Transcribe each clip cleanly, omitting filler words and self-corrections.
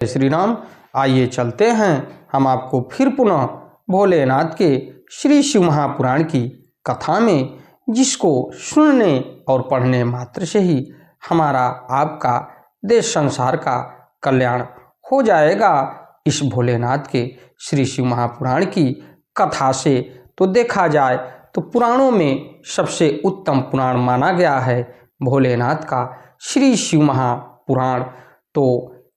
श्री राम। आइए चलते हैं हम आपको फिर पुनः भोलेनाथ के श्री शिव महापुराण की कथा में, जिसको सुनने और पढ़ने मात्र से ही हमारा आपका देश संसार का कल्याण हो जाएगा। इस भोलेनाथ के श्री शिव महापुराण की कथा से तो देखा जाए तो पुराणों में सबसे उत्तम पुराण माना गया है भोलेनाथ का श्री शिव महापुराण। तो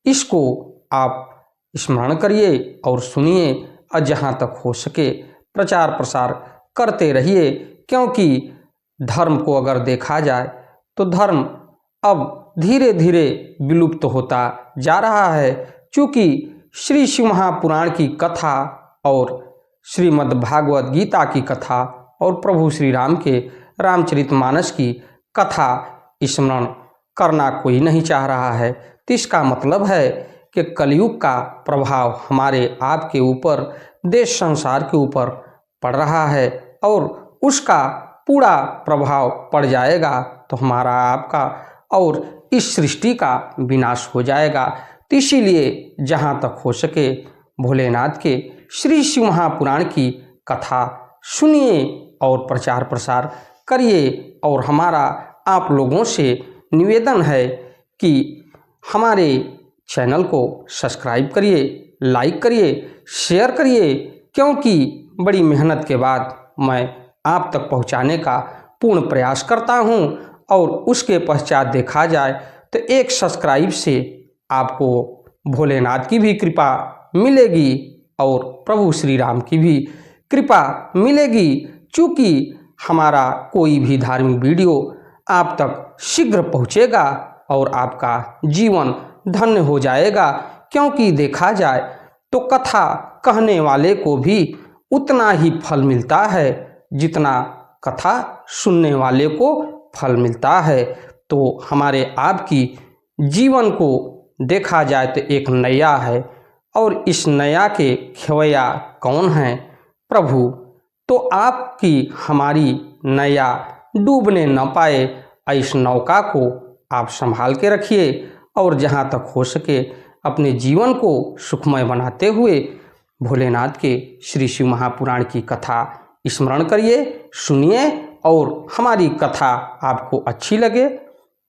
इसको आप स्मरण करिए और सुनिए और जहाँ तक हो सके प्रचार प्रसार करते रहिए, क्योंकि धर्म को अगर देखा जाए तो धर्म अब धीरे धीरे विलुप्त होता जा रहा है। चूँकि श्री शिव महापुराण की कथा और श्रीमद् भागवत गीता की कथा और प्रभु श्री राम के रामचरितमानस की कथा स्मरण करना कोई नहीं चाह रहा है, तो इसका मतलब है कि कलयुग का प्रभाव हमारे आपके ऊपर, देश संसार के ऊपर पड़ रहा है और उसका पूरा प्रभाव पड़ जाएगा तो हमारा आपका और इस सृष्टि का विनाश हो जाएगा। तो इसीलिए जहाँ तक हो सके भोलेनाथ के श्री शिव महापुराण की कथा सुनिए और प्रचार प्रसार करिए। और हमारा आप लोगों से निवेदन है कि हमारे चैनल को सब्सक्राइब करिए, लाइक करिए, शेयर करिए, क्योंकि बड़ी मेहनत के बाद मैं आप तक पहुंचाने का पूर्ण प्रयास करता हूं। और उसके पश्चात देखा जाए तो एक सब्सक्राइब से आपको भोलेनाथ की भी कृपा मिलेगी और प्रभु श्री राम की भी कृपा मिलेगी। चूँकि हमारा कोई भी धार्मिक वीडियो आप तक शीघ्र पहुंचेगा और आपका जीवन धन्य हो जाएगा। क्योंकि देखा जाए तो कथा कहने वाले को भी उतना ही फल मिलता है जितना कथा सुनने वाले को फल मिलता है। तो हमारे आपकी जीवन को देखा जाए तो एक नैया है और इस नैया के खेवैया कौन हैं? प्रभु। तो आपकी हमारी नैया डूबने न पाए, इस नौका को आप संभाल के रखिए और जहाँ तक हो सके अपने जीवन को सुखमय बनाते हुए भोलेनाथ के श्री शिव महापुराण की कथा स्मरण करिए, सुनिए। और हमारी कथा आपको अच्छी लगे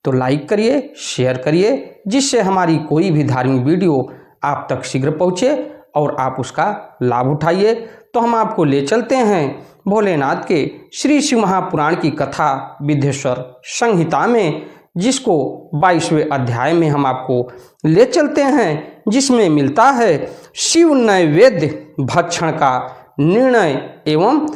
तो लाइक करिए, शेयर करिए, जिससे हमारी कोई भी धार्मिक वीडियो आप तक शीघ्र पहुँचे और आप उसका लाभ उठाइए। तो हम आपको ले चलते हैं भोलेनाथ के श्री शिव महापुराण की कथा विद्येश्वर संहिता में, जिसको 22वें अध्याय में हम आपको ले चलते हैं, जिसमें मिलता है शिव नैवेद्य भक्षण का निर्णय एवं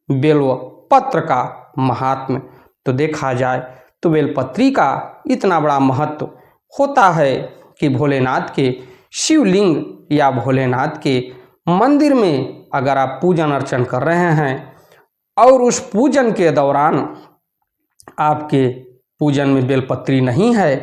बेलपत्र का महात्म्य। तो देखा जाए तो बेलपत्री का इतना बड़ा महत्व होता है कि भोलेनाथ के शिवलिंग या भोलेनाथ के मंदिर में अगर आप पूजन अर्चन कर रहे हैं और उस पूजन के दौरान आपके पूजन में बेलपत्री नहीं है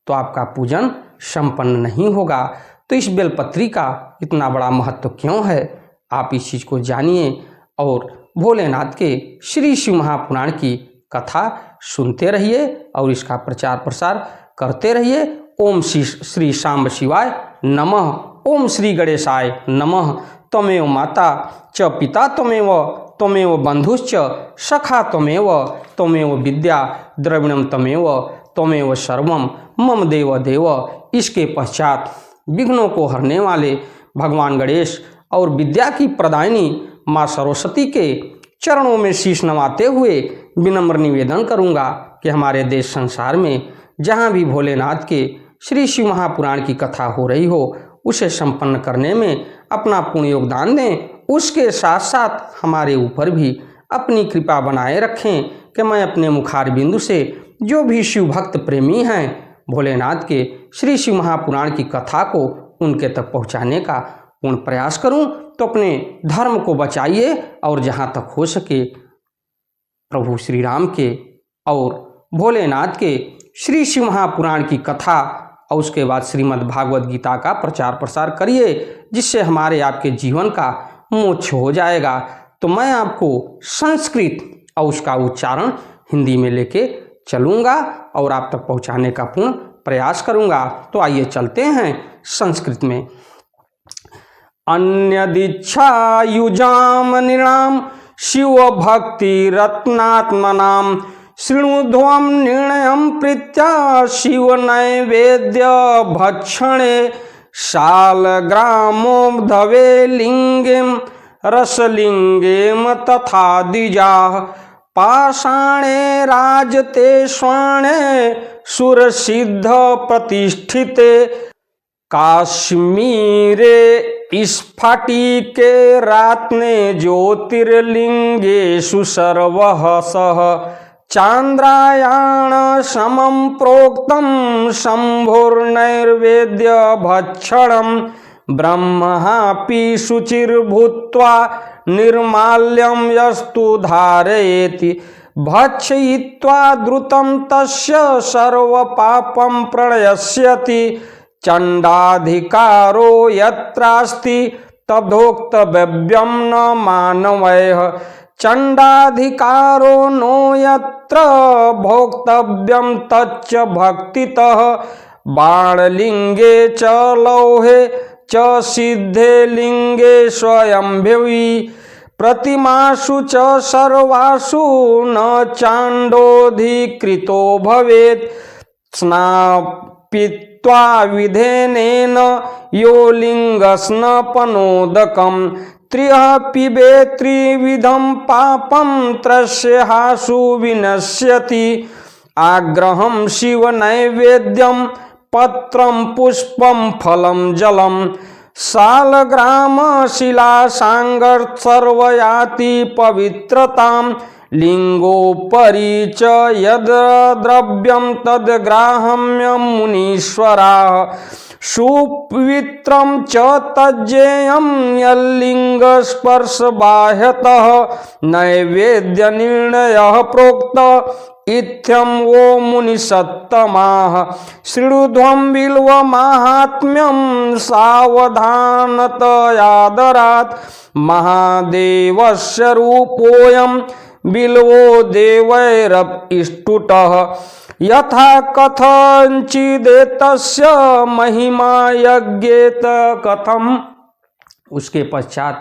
तो आपका पूजन संपन्न नहीं होगा। तो इस बेलपत्री का इतना बड़ा महत्व क्यों है, आप इस चीज़ को जानिए और भोलेनाथ के श्री शिव महापुराण की कथा सुनते रहिए और इसका प्रचार प्रसार करते रहिए। ओम श्री सांब शिवाय नमः। ओम श्री गणेशाय नमः। त्वमेव माता च पिता त्वमेव बंधुश्च सखा त्वमेव विद्या द्रविणम त्वमेव सर्वम मम देव देव। इसके पश्चात विघ्नों को हरने वाले भगवान गणेश और विद्या की प्रदायिनी माँ सरस्वती के चरणों में शीश नवाते हुए विनम्र निवेदन करूँगा कि हमारे देश संसार में जहाँ भी भोलेनाथ के श्री शिव महापुराण की कथा हो रही हो उसे संपन्न करने में अपना पूर्ण योगदान दें। उसके साथ साथ हमारे ऊपर भी अपनी कृपा बनाए रखें कि मैं अपने मुखार बिंदु से जो भी शिव भक्त प्रेमी हैं भोलेनाथ के श्री शिव महापुराण की कथा को उनके तक पहुँचाने का पूर्ण प्रयास करूं। तो अपने धर्म को बचाइए और जहां तक हो सके प्रभु श्री राम के और भोलेनाथ के श्री शिव महापुराण की कथा और उसके बाद श्रीमद् भागवत गीता का प्रचार प्रसार करिए, जिससे हमारे आपके जीवन का मोक्ष हो जाएगा। तो मैं आपको संस्कृत और उसका उच्चारण हिंदी में लेके चलूँगा और आप तक पहुँचाने का पूर्ण प्रयास करूँगा। तो आइए चलते हैं संस्कृत में। अन्यदिच्छायुजाम नृणाम शिव भक्ति रत्नात्मनाम शृणुध्वम निर्णयम प्रीत्या शिव नैवेद्य भक्षणे शालग्रामोद्धवे लिंगेम रसलिंगेम तथा द्विजाः पाषाणे राजते स्वर्णे सुरसिद्ध प्रतिष्ठिते काश्मीरे स्फटिके रात्ने ज्योतिर्लिंगेषु सर्वः सह चांद्रायण समं प्रोक्तं शंभुर्नैवेद्य भक्षणं ब्रह्मापि शुचिर्भूत्वा निर्माल्यं यस्तु धारयेति भक्षयित्वा द्रुतं तस्य सर्वपापं प्रणश्यति चंडाधिकारो यत्रास्ति तदोक्तव्यं न मानवैः चंडाधिकारो नो यत्र भोक्तव्यं तच्च भक्तितः बाणलिंगे च लौहे च सिद्धे लिंगे स्वयंभुवि प्रतिमासु च सर्वासु न चांडोधिकृतो भवेत् स्नापित्वा विधेनेन यो लिंगस्नपनोदकं त्रियः पिबे त्रिविधं पापं त्रस्यहासु विनश्यति आग्रहं शिव नैवेद्यं पत्रं पुष्पं फलं जलं शालग्राम शिला सांगर् सर्वयाति पवित्रतां लिंगोपरि च यद् द्रव्यं तद्ग्राह्यं मुनीश्वराः सुपवित्रं च तज्जेयं यल्लिंगस्पर्शबाह्यतः नैवेद्यनिर्णयः प्रोक्त इत्थं वो मुनिसत्तमाः शृणुध्वं बिल्वमाहात्म्यं सावधानतयादरात् महादेवस्य रूपोऽयं बिल्वो देवैरपि यथा कथंचिदेतस्य महिमा यज्ञेत कथम। उसके पश्चात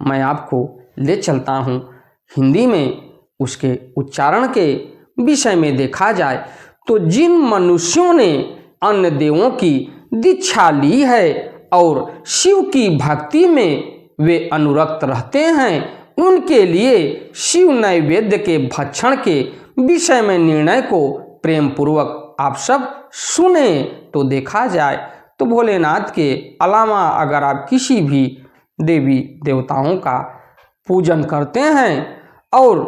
मैं आपको ले चलता हूँ हिंदी में उसके उच्चारण के विषय में। देखा जाए तो जिन मनुष्यों ने अन्य देवों की दीक्षा ली है और शिव की भक्ति में वे अनुरक्त रहते हैं, उनके लिए शिव नैवेद्य के भक्षण के विषय में निर्णय को प्रेम पूर्वक आप सब सुने। तो देखा जाए तो भोलेनाथ के अलावा अगर आप किसी भी देवी देवताओं का पूजन करते हैं और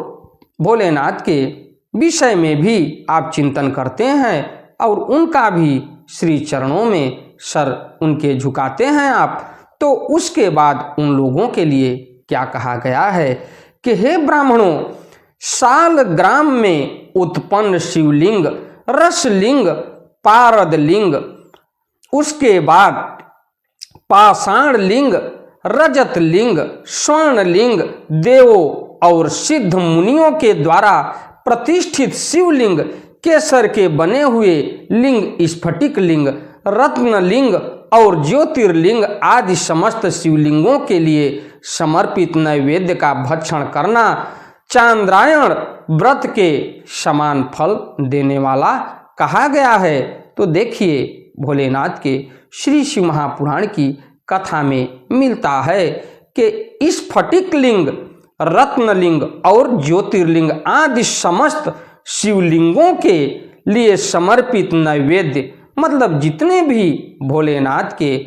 भोलेनाथ के विषय में भी आप चिंतन करते हैं और उनका भी श्री चरणों में सर उनके झुकाते हैं आप, तो उसके बाद उन लोगों के लिए क्या कहा गया है कि हे ब्राह्मणों, शालग्राम में उत्पन्न शिवलिंग, रसलिंग, पारदलिंग, उसके बाद पाषाण लिंग, रजत लिंग, स्वर्ण लिंग, देवों और सिद्ध मुनियों के द्वारा प्रतिष्ठित शिवलिंग, केसर के बने हुए लिंग, स्फटिक लिंग, रत्न लिंग और ज्योतिर्लिंग आदि समस्त शिवलिंगों के लिए समर्पित नैवेद्य का भक्षण करना चांद्रायण व्रत के समान फल देने वाला कहा गया है। तो देखिए भोलेनाथ के श्री शिव महापुराण की कथा में मिलता है कि स्फटिक लिंग, रत्नलिंग और ज्योतिर्लिंग आदि समस्त शिवलिंगों के लिए समर्पित नैवेद्य, मतलब जितने भी भोलेनाथ के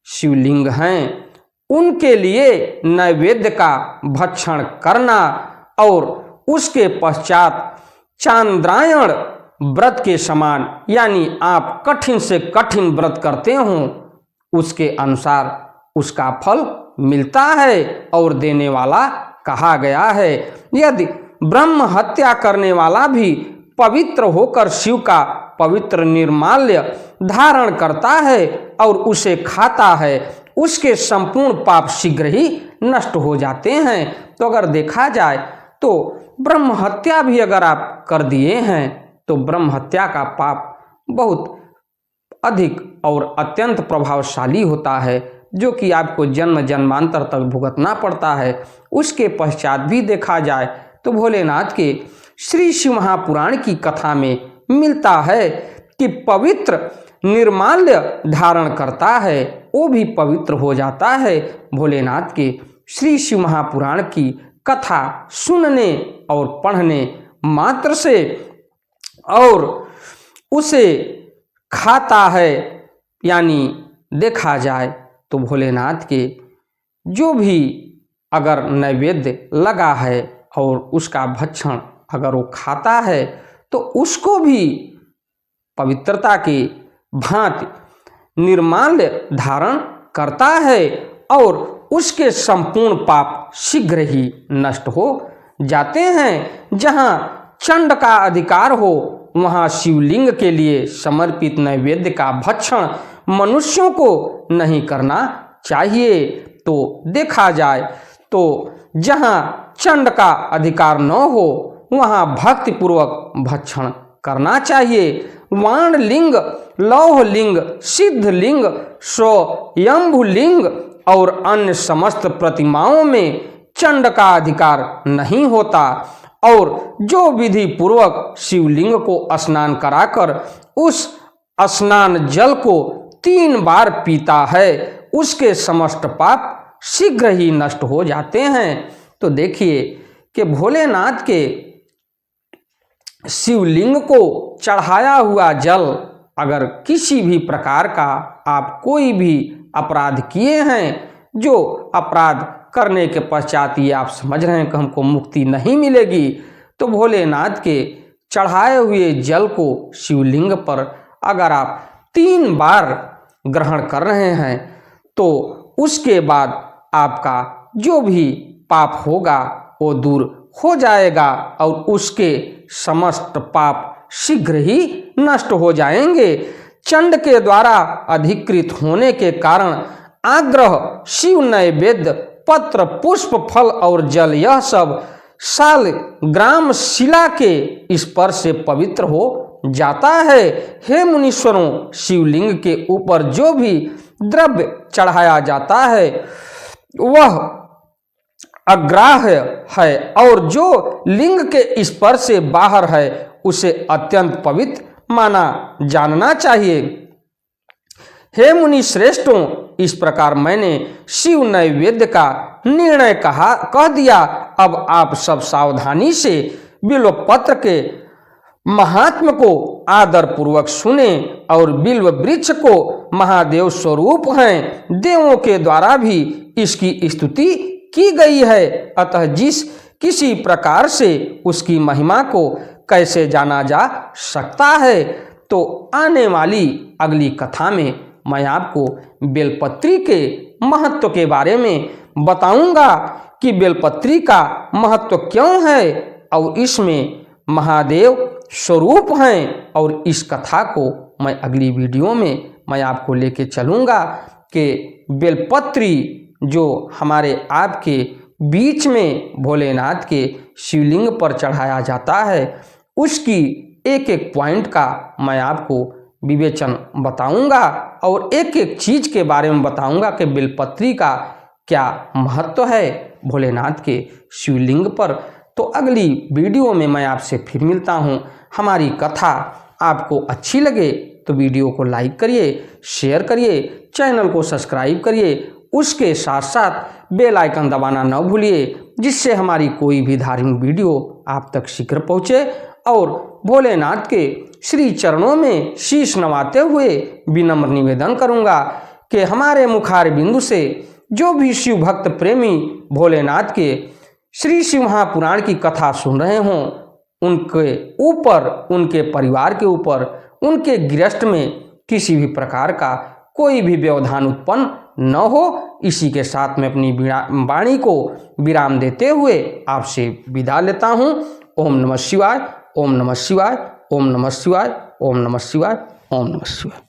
शिवलिंग हैं उनके लिए नैवेद्य का भक्षण करना और उसके पश्चात चांद्रायण व्रत के समान, यानी आप कठिन से कठिन व्रत करते हो उसके अनुसार उसका फल मिलता है और देने वाला कहा गया है। यदि ब्रह्म हत्या करने वाला भी पवित्र होकर शिव का पवित्र निर्माल्य धारण करता है और उसे खाता है, उसके संपूर्ण पाप शीघ्र ही नष्ट हो जाते हैं। तो अगर देखा जाए तो ब्रह्म हत्या भी अगर आप कर दिए हैं तो ब्रह्म हत्या का पाप बहुत अधिक और अत्यंत प्रभावशाली होता है, जो कि आपको जन्म जन्मांतर तक भुगतना पड़ता है। उसके पश्चात भी देखा जाए तो भोलेनाथ के श्री शिव महापुराण की कथा में मिलता है कि पवित्र निर्माल्य धारण करता है, वो भी पवित्र हो जाता है भोलेनाथ के श्री शिव महापुराण की कथा सुनने और पढ़ने मात्र से, और उसे खाता है। यानी देखा जाए तो भोलेनाथ के जो भी अगर नैवेद्य लगा है और उसका भक्षण अगर वो खाता है तो उसको भी पवित्रता के भांति निर्माल्य धारण करता है और उसके संपूर्ण पाप शीघ्र ही नष्ट हो जाते हैं। जहाँ चंड का अधिकार हो वहाँ शिवलिंग के लिए समर्पित नैवेद्य का भक्षण मनुष्यों को नहीं करना चाहिए। तो देखा जाए तो जहाँ चंड का अधिकार न हो वहाँ भक्तिपूर्वक भक्षण करना चाहिए। वाण लिंग, लौह लिंग, सिद्ध लिंग, स्वयंभू लिंग और अन्य समस्त प्रतिमाओं में चंड का अधिकार नहीं होता, और जो विधि पूर्वक शिवलिंग को स्नान कराकर उस स्नान जल को 3 बार पीता है उसके समस्त पाप शीघ्र ही नष्ट हो जाते हैं। तो देखिए कि भोलेनाथ के शिवलिंग को चढ़ाया हुआ जल अगर किसी भी प्रकार का आप कोई भी अपराध किए हैं, जो अपराध करने के पश्चात ये आप समझ रहे हैं कि हमको मुक्ति नहीं मिलेगी, तो भोलेनाथ के चढ़ाए हुए जल को शिवलिंग पर अगर आप 3 बार ग्रहण कर रहे हैं तो उसके बाद आपका जो भी पाप होगा वो दूर हो जाएगा और उसके समस्त पाप शीघ्र ही नष्ट हो जाएंगे। चंड के द्वारा अधिकृत होने के कारण आग्रह, शिव नैवेद्य, पत्र, पुष्प, फल और जल यह सब साल ग्राम शिला के स्पर्श से पवित्र हो जाता है। हे मुनीश्वरों, शिवलिंग के ऊपर जो भी द्रव्य चढ़ाया जाता है वह अग्राह्य है और जो लिंग के स्पर्श से बाहर है उसे अत्यंत पवित्र माना जानना चाहिए। हे मुनि श्रेष्ठों, इस प्रकार मैंने शिव नैवेद्य का निर्णय कह दिया। अब आप सब सावधानी से बिल्व पत्र के महात्म को आदर पूर्वक सुने और बिल्व वृक्ष को महादेव स्वरूप हैं, देवों के द्वारा भी इसकी स्तुति की गई है। अतः जिस किसी प्रकार से उसकी महिमा को कैसे जाना जा सकता है, तो आने वाली अगली कथा में मैं आपको बेलपत्री के महत्व के बारे में बताऊंगा कि बेलपत्री का महत्व क्यों है और इसमें महादेव स्वरूप हैं। और इस कथा को मैं अगली वीडियो में मैं आपको लेके चलूँगा कि बेलपत्री जो हमारे आपके बीच में भोलेनाथ के शिवलिंग पर चढ़ाया जाता है उसकी एक एक पॉइंट का मैं आपको विवेचन बताऊंगा और एक एक चीज़ के बारे में बताऊंगा कि बेलपत्री का क्या महत्व है भोलेनाथ के शिवलिंग पर। तो अगली वीडियो में मैं आपसे फिर मिलता हूं। हमारी कथा आपको अच्छी लगे तो वीडियो को लाइक करिए, शेयर करिए, चैनल को सब्सक्राइब करिए, उसके साथ साथ बेल आइकन दबाना न भूलिए, जिससे हमारी कोई भी धार्मिक वीडियो आप तक शीघ्र पहुँचे। और भोलेनाथ के श्री चरणों में शीश नवाते हुए विनम्र निवेदन करूंगा कि हमारे मुखार बिंदु से जो भी शिव भक्त प्रेमी भोलेनाथ के श्री शिव महापुराण की कथा सुन रहे हों, उनके ऊपर, उनके परिवार के ऊपर, उनके गृहस्थ में किसी भी प्रकार का कोई भी व्यवधान उत्पन्न न हो। इसी के साथ मैं अपनी वाणी को विराम देते हुए आपसे विदा लेता हूँ। ओम नमः शिवाय, ओम नमः शिवाय, ओम नमः शिवाय, ओम नमः शिवाय, ओम नमः शिवाय।